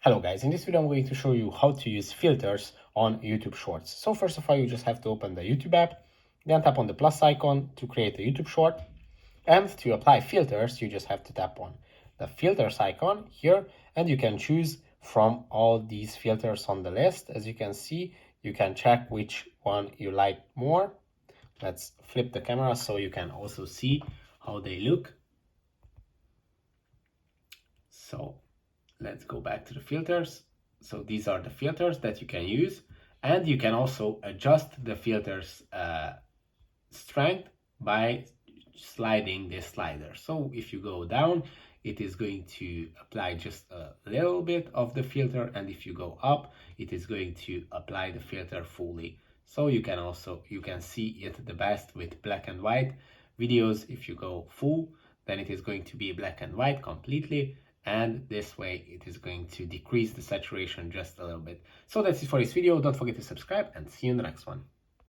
Hello guys, in this video I'm going to show you how to use filters on YouTube Shorts. So first of all, you just have to open the YouTube app, then tap on the plus icon to create a YouTube short. And to apply filters, you just have to tap on the filters icon here, and you can choose from all these filters on the list. As you can see, you can check which one you like more. Let's flip the camera so you can also see how they look. So let's go back to the filters. So these are the filters that you can use, and you can also adjust the filters strength by sliding this slider. So if you go down, it is going to apply just a little bit of the filter, and if you go up, it is going to apply the filter fully. So you can see it the best with black and white videos. If you go full, then it is going to be black and white completely, and this way it is going to decrease the saturation just a little bit. So that's it for this video. Don't forget to subscribe, and see you in the next one.